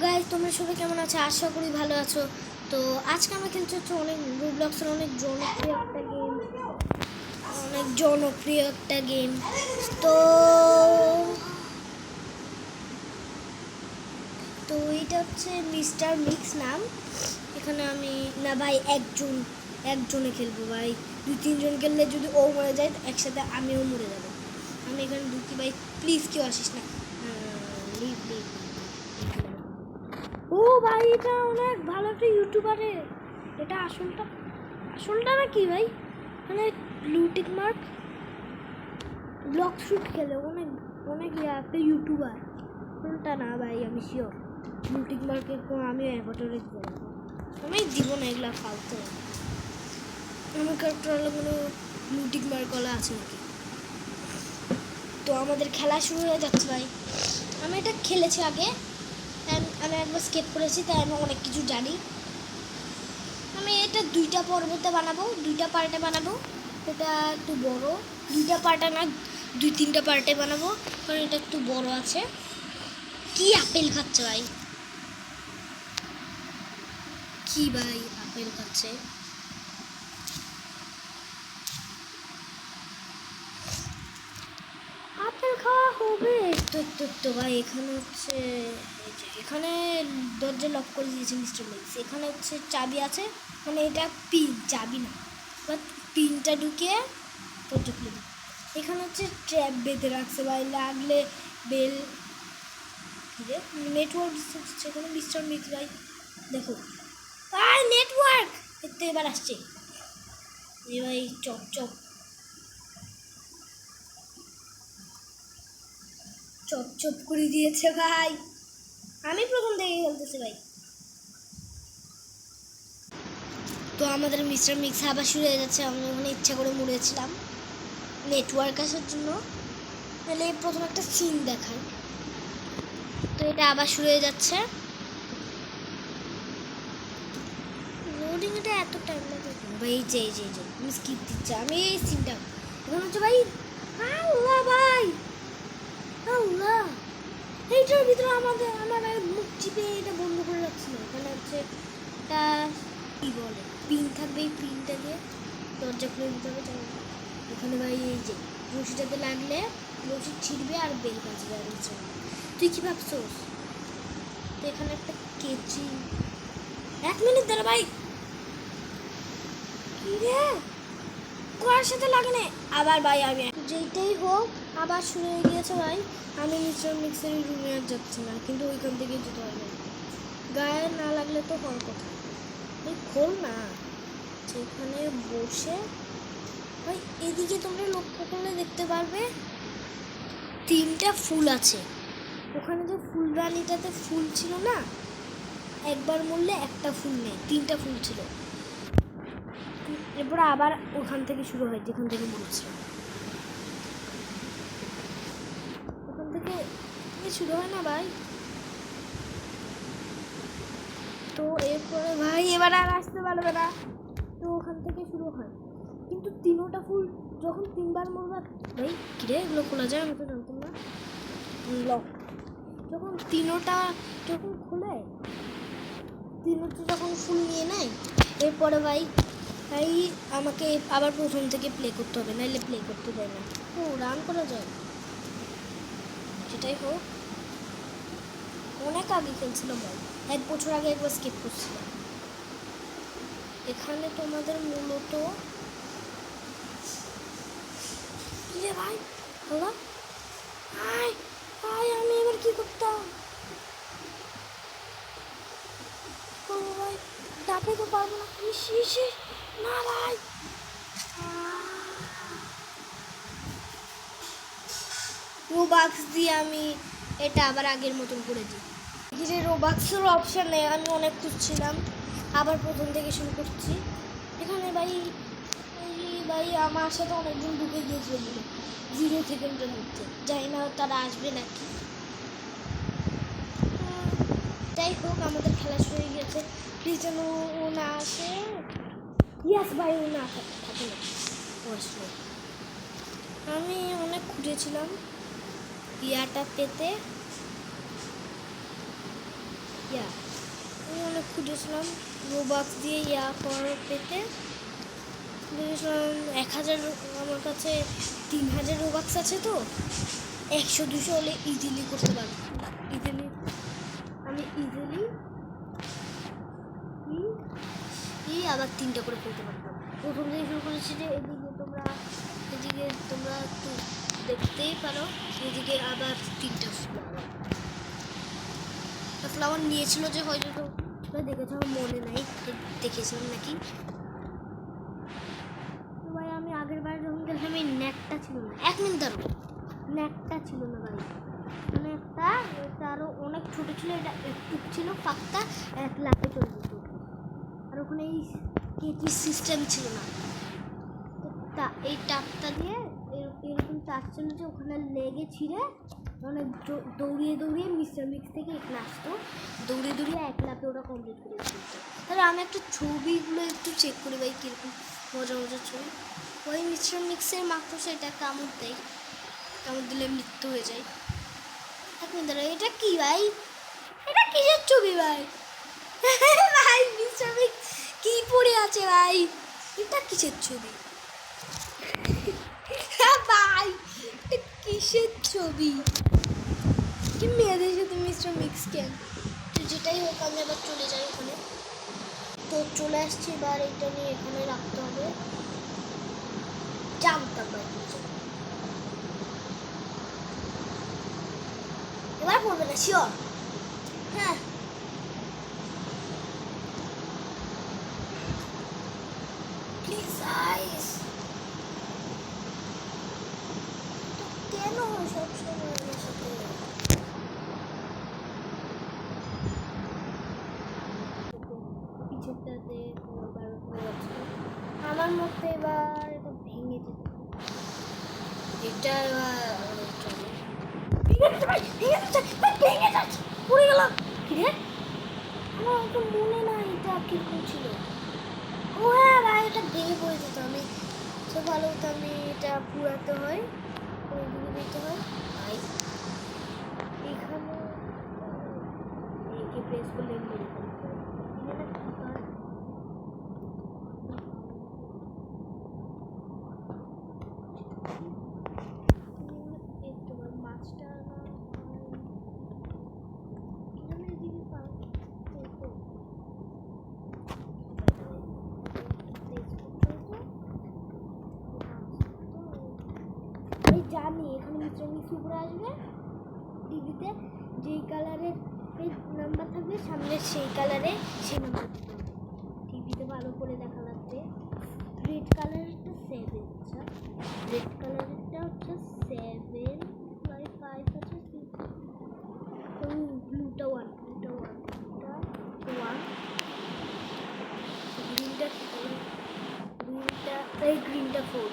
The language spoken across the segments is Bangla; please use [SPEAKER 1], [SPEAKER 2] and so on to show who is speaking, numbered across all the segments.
[SPEAKER 1] গাইস, তোমরা সবাই কেমন আছো? আশা করি ভালো আছো। তো আজকে আমরা খেলতে হচ্ছে অনেক রোবলক্সের অনেক জনপ্রিয় একটা গেম। তো তো এটা হচ্ছে মিস্টার মিক্স নাম। এখানে আমি না ভাই একজনে খেলবো ভাই। 2-3 জন খেললে যদি ও মরে যায় একসাথে আমিও মরে যাবো। আমি এখানে ঢুকি ভাই, প্লিজ কেউ আসিস না। লিভ লিভ ও ভাই, এটা অনেক ভালো একটা ইউটিউবারে। এটা আসলটা না কি ভাই? মানে ব্লুটিক মার্ক ব্লগ শুট খেলে অনেক অনেক একটা ইউটিউবার। আসলটা না ভাই, আমি শিওর ব্লুটিক মার্কের আমিও অ্যাভাটারে দেবো। আমি দিব না এগুলা ফালতু। আমার ক্যারেক্টার কোনো ব্লুটিক মার্কওয়ালা আছে নাকি? তো আমাদের খেলা শুরু হয়ে যাচ্ছে ভাই। আমি এটা খেলেছি আগে, আমি একবার স্কেপ করেছি, তাই আমি অনেক কিছু জানি। আমি এটা 2টা পার্টে বানাবো। এটা একটু বড়, 2টা পার্টে না 2-3টা পার্টে বানাবো, কারণ এটা একটু বড় আছে। কি আপেল খাচ্ছে ভাই? কি ভাই আপেল খাচ্ছে? আপেল খাওয়া হবে তো ভাই। এখানে হচ্ছে এখানে দরজা লক করে দিয়েছে মিস্টার মিক্স। এখানে হচ্ছে চাবি আছে, মানে এটা পিন, চাবি না, বাট পিনটা ঢুকিয়ে দরজা খুলে দিই। এখানে হচ্ছে ট্র্যাপ বেঁধে রাখছে ভাই, লাগলে বেল নেটওয়ার্ক সেখানে মিস্টার মিক্স ভাই। দেখো ভাই নেটওয়ার্ক তো এবার আসছে। এ ভাই চপ চপ চপ চপ করে দিয়েছে ভাই। আমি প্রথম থেকে খেলতেছি ভাই। তো আমাদের মিস্টার মিক্স আবার শুরু হয়ে যাচ্ছে। আমি ওখানে ইচ্ছা করে মুড়েছিলাম নেটওয়ার্ক আসার জন্য, তাহলে প্রথম একটা সিন দেখাই। তো এটা আবার শুরু হয়ে যাচ্ছে। লোডিংটা এত টাইম লাগে ভাই। এই যে আমি স্কিপ দিচ্ছি। আমি এই সিনটা এখন হচ্ছে ভাই। আল্লাহ ভাই, আল্লাহ, এইটার ভিতরে আমার মুখ চিপে এটা বন্ধ করে রাখছিল। এখানে হচ্ছে একটা কি বলে পিন থাকবে, এই পিনটা দিয়ে দরজা খুলে দিতে হবে। এখানে ভাই এই যে রশিটাতে লাগলে রশি ছিঁড়বে আর বেল বাজবে। আর তুই কি ভাবছোস? তো এখানে একটা কেচি। 1 মিনিট ধরে ভাই। কি রে, কোয়ার সাথে লাগে না আবার ভাই। আমি যেইটাই হোক আবার শুরু হয়ে গিয়েছে ভাই। আমি মিস্টার মিক্সের রুমে আর যাচ্ছি না, কিন্তু ওইখান থেকে যেতে হবে। গায়ে না লাগলে তো হওয়ার কথা। এই খোল না, যেখানে বসে ভাই। এদিকে তোমরা লক্ষ্য করলে দেখতে পারবে 3টা ফুল আছে। ওখানে যে ফুলদানিটাতে ফুল ছিল না, একবার মরলে একটা ফুল নেই, 3টা ফুল ছিল। এরপর আবার ওখান থেকে শুরু হয়, যেখান থেকে মরছে ওখান থেকে শুরু হয় না ভাই। তো এরপরে ভাই এবার আর আসতে পারবে না। তো ওখান থেকে শুরু হয়, কিন্তু 3টা ফুল যখন 3বার মরবে ভাই। কিরে এগুলো খোলা যায়? আমি তো জানতাম না। লক যখন 3টা যখন খুলে, 3টা যখন ফুল নিয়ে নেয়, এরপরে ভাই আমাকে আবার প্রথম থেকে প্লে করতে হবে, নাহলে প্লে করতে দেয় না। ও রান করা যায়। যেটাই হোক, অনেক আগে খেলছিলাম ভাই, 1 বছর আগে একবার স্কিপ করছিলাম। এখানে তোমাদের মূলত কি রে ভাই? হলো ভাই, আমি এবার কি করতাম? ভাই ডাকে তো পারবো না। না ভাই, রোবাক্স দিয়ে আমি এটা আবার আগের মতন করে দিই। যে রোবাক্সের অপশান নেই, আমি অনেক খুঁজছিলাম, আবার প্রথম থেকে শুরু করছি। এখানে ভাই আমার সাথে অনেকজন ঢুকে গিয়েছিল 0 সেকেন্ডের মধ্যে। জানি না তারা আসবে নাকি। যাই হোক, আমাদের খেলা শুরু হয়ে গেছে। প্লিজ যেন ও না আসে। ইয়াস ভাই, ও না থাকে না। আসলে আমি অনেক খুঁজেছিলাম ইয়াটা পেতে। ইয়া আমি অনেক খুঁজেছিলাম রোবাক্স দিয়ে ইয়া করার পেতে, বুঝেছিলাম 1000, আমার কাছে 3000 রোবাক্স আছে, তো 100-200 হলে ইজিলি করতে পারবো। ইজিলি আমি ইজিলি আবার 3টা করে করতে পারতাম। প্রথম থেকে শুরু করেছি যে এদিকে তোমরা একটু দেখতেই পারো, এদিকে আবার 3টা ফ্লাওয়ার নিয়েছিল যে হয়তো তোমরা দেখেছো, আমার মনে নাই দেখেছিলাম নাকি। তো ভাই আমি আগের বার যখন গেছিলাম এই নেটটা ছিল না, 1 মিনিট ধরো, নেটটা ছিল না ভাই, মানে এটা আরও অনেক ছোটো ছিল, এটা একটু ছিল পাক্কা 1 লাখে চলে যেত। আর ওখানে এই কেটি সিস্টেম ছিল না, তা এই টাপটা দিয়ে এরকম তার ছিল যে ওখানে লেগে ছিঁড়ে অনেক দৌড়িয়ে মিস্টার মিক্স থেকে এখানে আসতো, দৌড়িয়ে 1 লাখে ওটা কমপ্লিট করে দিত। তাহলে আমি একটা ছবিগুলো একটু চেক করি ভাই, কীরকম মজার ছবি। ওই মিস্টার মিক্সের মাত্র সেটা কামড় দেয়, কামড় দিলে মৃত্যু হয়ে যায়। আপনি দাঁড়া, এটা কি ভাই, এটা কিসের ছবি ভাই? ভাই মিস্টার মিক্স কি পড়ে আছে ভাই, এটা কিসের ছবি ভাই, এটা কিসের ছবি? কি মেয়েদের সাথে মিস্টার মিক্স কেন? তো যেটাই হোক আমি আবার চলে যাই ওখানে। তো চলে আসছি, এবার এটা নিয়ে এখানে রাখতে হবে। জানতাম ভাই, এবার পড়বে না শিওর। হ্যাঁ প্লিজ গাইস, কেন সবসময় আমার সাথে? পিছনটাতে আমার মতে এবার এটা ভেঙে যেতে, এটা ভেঙে যাচ্ছে, পড়ে গেলাম। কিরে আমার তো মনে নাই এটা কিরকম ছিল। ও হ্যাঁ ভাই, এটা ভেঙে পড়ে যেত, আমি তো ভালো হতো আমি এটা পুরাতে হয়, ওইদিকে দিতে হয় ভাই। এখানে একে প্রেস করলে মেরে ফেলতে হয়। মাছটা জানি এখানে মিস্টার মিক্স উপরে আসবে, টিভিতে যেই কালারের নাম্বার থাকবে সামনে সেই কালারে সেই নাম্বার দিতে হবে। টিভিতে ভালো করে দেখা লাগবে। রেড কালারেরটা 7, আচ্ছা রেড কালারেরটা হচ্ছে 7/5 আছে, ব্লুটা 1, গ্রিনটা 4,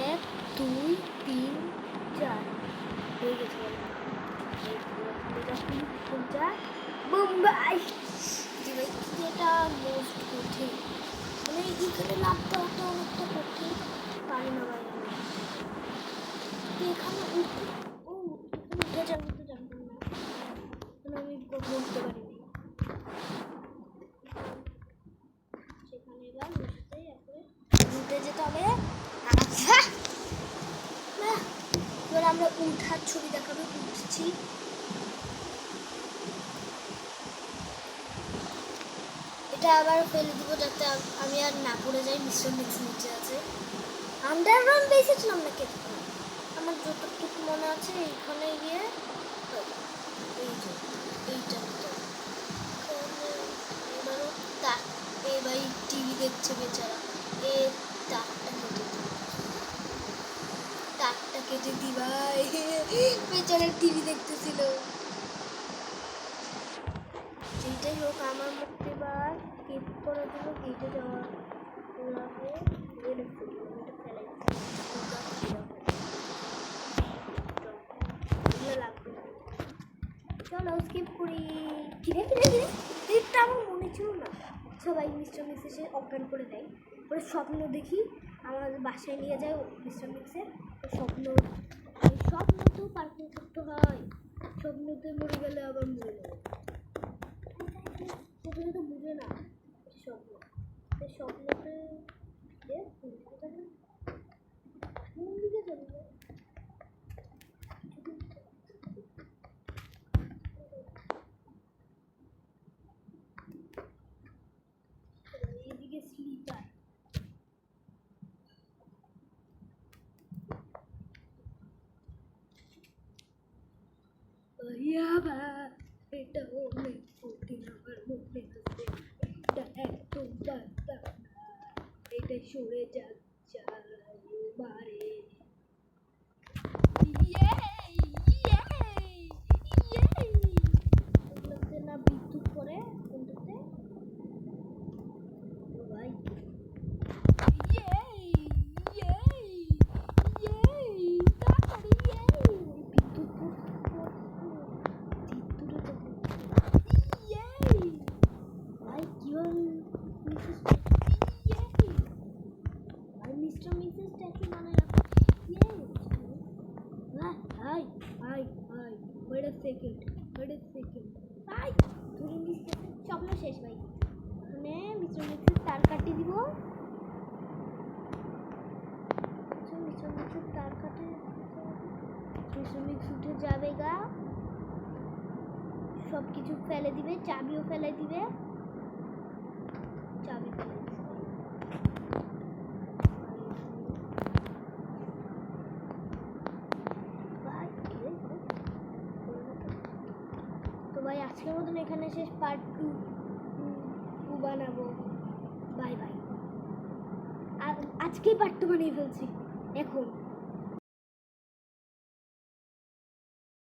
[SPEAKER 1] 1 2 3 4 হয়ে গেছে। মুম্বাই যেটা মোস্ট কঠিন, মানে এখানে লাভটা হতো অনেকটা কঠিন, পারি না ভাই আমি এখানে উঠে যাবো, তো জানতাম না, আমি বলতে পারিনি। সেখানে এবার উঠে যেতে হবে। আচ্ছা এবার আমরা উঠার ছবি দেখাবো, উঠছি। এটা আবার ফেলে দিব যাতে আমি আর না পড়ে যাই। মিস্টার মিক্স নিচে আছে, আন্ডারগ্রাউন্ড বেসে ছিলাম না কেটে, আমার যতটুকু মনে আছে এইখানে গিয়ে এইটা এবারও তাক, এবার টিভি দেখছে বেচারা, এ তাকটা কেটে দি ভাই, বেচারা টিভি দেখতেছিল। যেটাই হোক আমার মধ্যে এবার কেপ করার জন্য গেটে যাওয়া লাগবে, চলো স্কিপ করি। কিরে এটা আমার মনে ছিল না, সবাই মিস্টার মিক্স এসে অজ্ঞান করে দেয়, ওরা স্বপ্ন দেখি আমাদের বাসায় নিয়ে যায় মিস্টার মিক্সের, স্বপ্ন তো পারফেক্ট করতে হয়, স্বপ্ন স্বপ্নতে মরে গেলে আবার মরে যাবে। প্রথমে তো বুঝে না স্বপ্ন, স্বপ্নতে কোন দিকে চলে যায়? এইদিকে স্লিপার। এটা অনেক কঠিন, আমার মনে আছে এটা একদম পারতাম না, এটা সরে যাচ্ছে বারে। এগুলোতে না বিদ্যুৎ পড়ে কোনটাতে ভাই। স্বপ্ন শেষ ভাই, মানে মিস্টার মিক্সের তার কাটিয়ে দিব। তার কাটে মিক্স উঠে যাবে গা, সব কিছু ফেলে দিবে, চাবিও ফেলে দিবে, চাবি ফেলে দিবে। তো ভাই আজকের মতন এখানে শেষ, পার্ট 2 বানাবো। Bye bye. আজকেই পার্ট 2 বানিয়ে ফেলছি এখন।